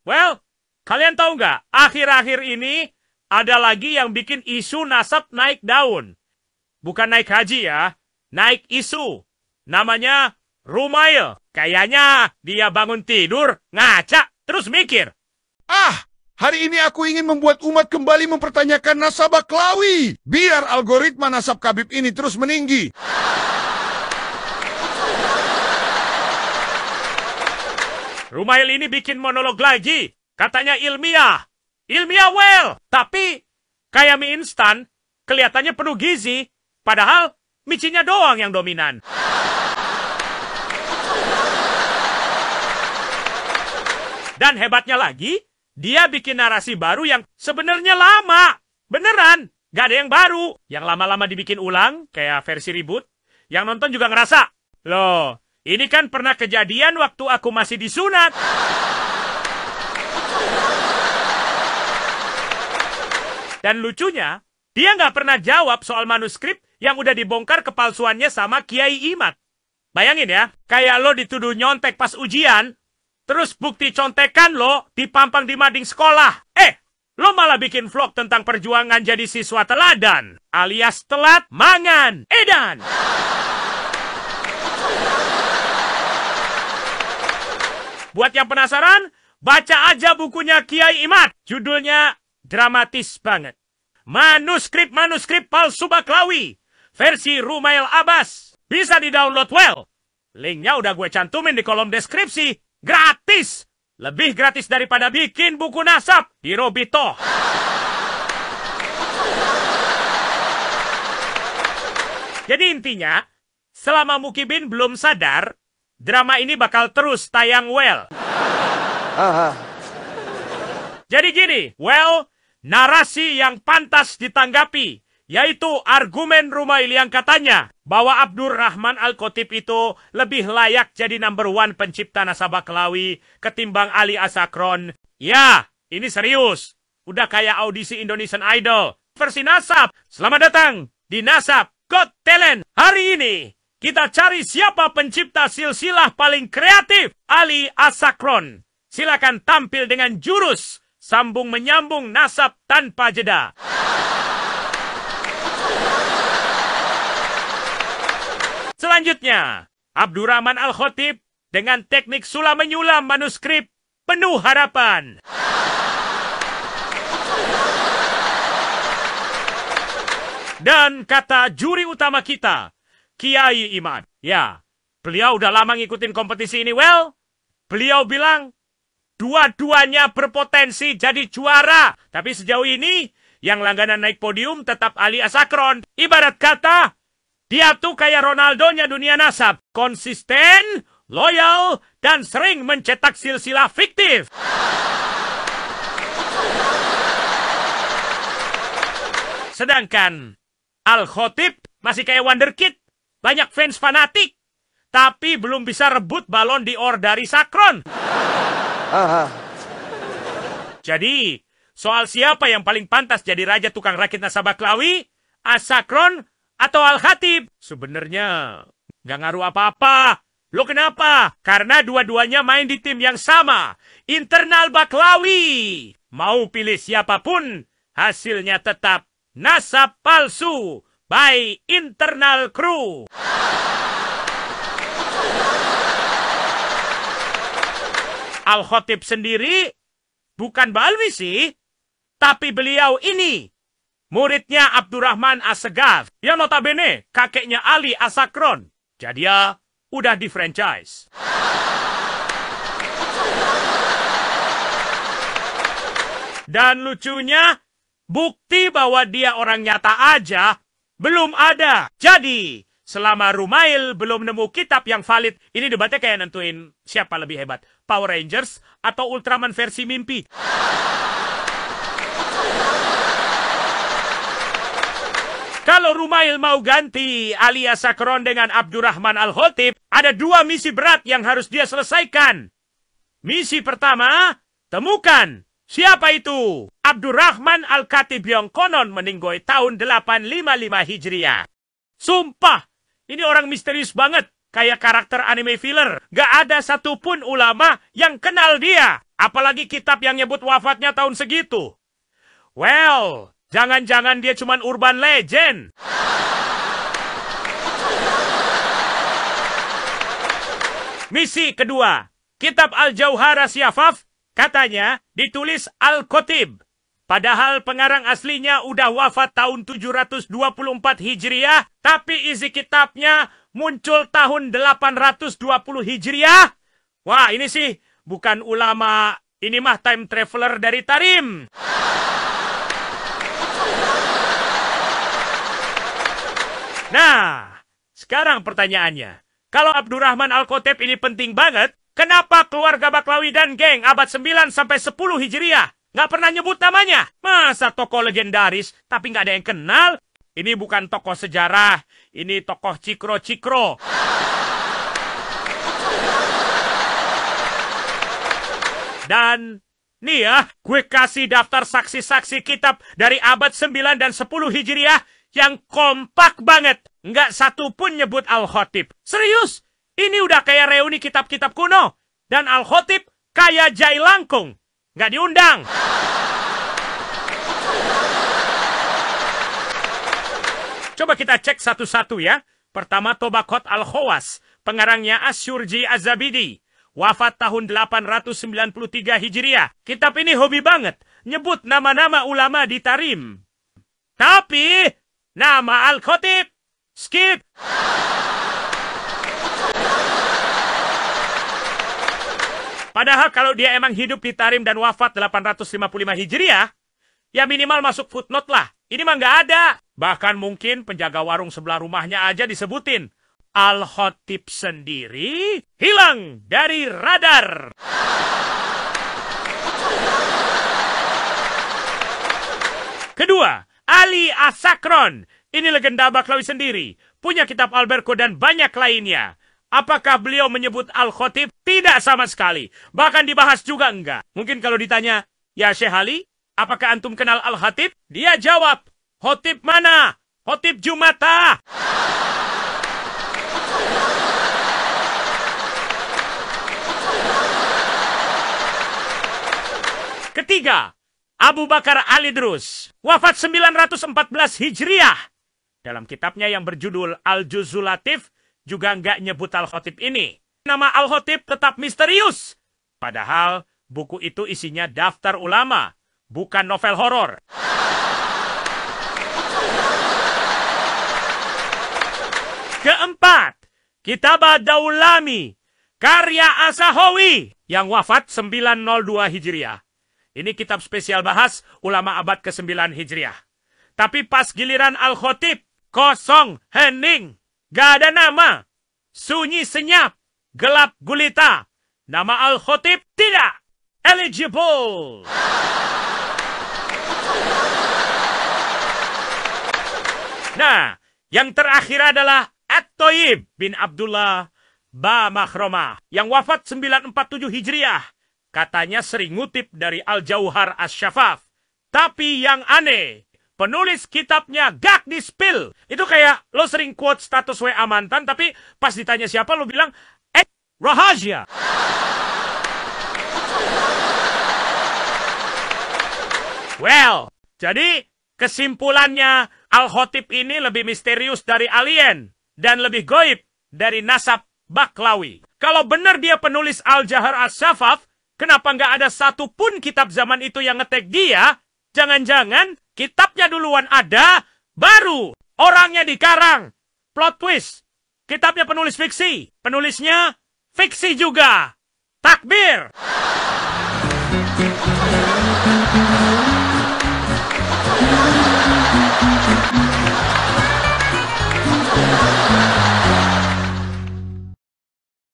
Well, kalian tahu nggak? Akhir-akhir ini ada lagi yang bikin isu nasab naik daun. Bukan naik haji ya, naik isu. Namanya Rumail. Kayaknya dia bangun tidur, ngaca, terus mikir. Hari ini aku ingin membuat umat kembali mempertanyakan nasabah Klawi. Biar algoritma nasab Khabib ini terus meninggi. Rumail ini bikin monolog lagi. Katanya ilmiah. Ilmiah well. Tapi kayak mie instan, kelihatannya penuh gizi. Padahal micinya doang yang dominan. Dan hebatnya lagi, dia bikin narasi baru yang sebenarnya lama. Beneran. Gak ada yang baru. Yang lama-lama dibikin ulang, kayak versi reboot. Yang nonton juga ngerasa, loh, ini kan pernah kejadian waktu aku masih disunat. Dan lucunya, dia nggak pernah jawab soal manuskrip yang udah dibongkar kepalsuannya sama Kiai Imad. Bayangin ya, kayak lo dituduh nyontek pas ujian, terus bukti contekan lo dipampang di mading sekolah. Lo malah bikin vlog tentang perjuangan jadi siswa teladan, alias telat mangan edan. Buat yang penasaran, baca aja bukunya Kiai Imad. Judulnya dramatis banget. Manuskrip palsu Baklawi. Versi Rumail Abbas. Bisa di-download well. Linknya udah gue cantumin di kolom deskripsi. Gratis. Lebih gratis daripada bikin buku nasab di Robito. Jadi intinya, selama Mukibin belum sadar, drama ini bakal terus tayang well. Jadi gini, well, narasi yang pantas ditanggapi, yaitu argumen Rumail yang katanya bahwa Abdurrahman Al-Khatib itu lebih layak jadi number one pencipta nasabah Klawi ketimbang Ali Asakron. Ya, ini serius. Udah kayak audisi Indonesian Idol. Versi nasab. Selamat datang di Nasab Got Talent. Hari ini kita cari siapa pencipta silsilah paling kreatif, Ali Asakron. Silakan tampil dengan jurus sambung menyambung nasab tanpa jeda. Selanjutnya, Abdurrahman Al-Khatib dengan teknik sulam menyulam manuskrip penuh harapan. Dan kata juri utama kita, Kiai Imad. Ya, beliau udah lama ngikutin kompetisi ini. Well, beliau bilang dua-duanya berpotensi jadi juara. Tapi sejauh ini, yang langganan naik podium tetap Ali Asakron. Ibarat kata, dia tuh kayak Ronaldonya dunia nasab. Konsisten, loyal, dan sering mencetak silsilah fiktif. Sedangkan Al-Khatib masih kayak wonderkid. Banyak fans fanatik. Tapi belum bisa rebut balon d'Or dari Sakron. Jadi, soal siapa yang paling pantas jadi raja tukang rakit nasabah Klawi, Asakron atau Al-Khatib? Sebenarnya nggak ngaruh apa-apa. Lo kenapa? Karena dua-duanya main di tim yang sama. Internal Baklawi. Mau pilih siapapun, hasilnya tetap nasab palsu by internal crew. Al-Khatib sendiri bukan Balwi sih, tapi beliau ini muridnya Abdurrahman As-Segaf, yang notabene kakeknya Ali Asakron. Jadi ya, udah di franchise. Dan lucunya, bukti bahwa dia orang nyata aja belum ada. Jadi, selama Rumail belum nemu kitab yang valid, ini debatnya kayak nentuin siapa lebih hebat, Power Rangers atau Ultraman versi mimpi. Kalau Rumail mau ganti Ali Asakron dengan Abdurrahman Al-Khatib, ada dua misi berat yang harus dia selesaikan. Misi pertama, temukan siapa itu Abdurrahman Al-Khatib yang konon meninggoy tahun 855 Hijriah. Sumpah, ini orang misterius banget. Kayak karakter anime filler. Gak ada satupun ulama yang kenal dia. Apalagi kitab yang nyebut wafatnya tahun segitu. Well, jangan-jangan dia cuma urban legend. Misi kedua, kitab Al-Jauhar As-Syafaf katanya ditulis Al-Khatib. Padahal pengarang aslinya udah wafat tahun 724 Hijriah, tapi isi kitabnya muncul tahun 820 Hijriah. Wah, ini sih bukan ulama, ini mah time traveler dari Tarim. Nah, sekarang pertanyaannya. Kalau Abdurrahman Al-Khatib ini penting banget, kenapa keluarga Baklawi dan geng abad 9 sampai 10 Hijriah nggak pernah nyebut namanya? Masa tokoh legendaris tapi nggak ada yang kenal? Ini bukan tokoh sejarah, ini tokoh cikro-cikro. Dan nih ya, gue kasih daftar saksi-saksi kitab dari abad 9 dan 10 Hijriah yang kompak banget. Nggak satu pun nyebut Al-Khatib. Serius, ini udah kayak reuni kitab-kitab kuno. Dan Al-Khatib kayak Jai Langkung. Nggak diundang. Coba kita cek satu-satu ya. Pertama, Tobaqat Al-Khawas. Pengarangnya Asyurji Az-Zabidi. Wafat tahun 893 Hijriah. Kitab ini hobi banget nyebut nama-nama ulama di Tarim. Tapi nama Al-Khatib skip. Padahal kalau dia emang hidup di Tarim dan wafat 855 Hijriah, ya minimal masuk footnote lah. Ini mah nggak ada. Bahkan mungkin penjaga warung sebelah rumahnya aja disebutin. Al-Khatib sendiri hilang dari radar. Kedua, Ali As-Sakron. Ini legenda Baklawi sendiri. Punya kitab Al-Berko dan banyak lainnya. Apakah beliau menyebut Al-Khatib? Tidak sama sekali. Bahkan dibahas juga enggak. Mungkin kalau ditanya, ya Syekh Ali, apakah antum kenal Al-Khatib? Dia jawab, Khatib mana? Khatib Jumata. Ketiga, Abu Bakar Al-Idrus, wafat 914 Hijriah. Dalam kitabnya yang berjudul Al-Juzul Latif, juga nggak nyebut Al-Khatib ini. Nama Al-Khatib tetap misterius. Padahal buku itu isinya daftar ulama, bukan novel horor. Keempat, Kitab Ad-Daulami, karya As-Sahawi, yang wafat 902 Hijriah. Ini kitab spesial bahas ulama abad ke-9 Hijriah. Tapi pas giliran Al-Khatib, kosong, hening, gak ada nama. Sunyi senyap, gelap gulita. Nama Al-Khatib tidak eligible. Nah, yang terakhir adalah At-Thayyib bin Abdullah Ba Makhromah, yang wafat 947 Hijriah. Katanya sering ngutip dari Al-Jauhar As-Syafaf. Tapi yang aneh, penulis kitabnya gak di-spill. Itu kayak lo sering quote status WA mantan, tapi pas ditanya siapa lo bilang, rahasia. Well, jadi kesimpulannya Al-Khatib ini lebih misterius dari alien dan lebih goib dari nasab Baklawi. Kalau benar dia penulis Al-Jauhar As-Syafaf, kenapa nggak ada satupun kitab zaman itu yang ngetek dia? Jangan-jangan kitabnya duluan ada, baru orangnya dikarang. Plot twist. Kitabnya penulis fiksi. Penulisnya fiksi juga. Takbir.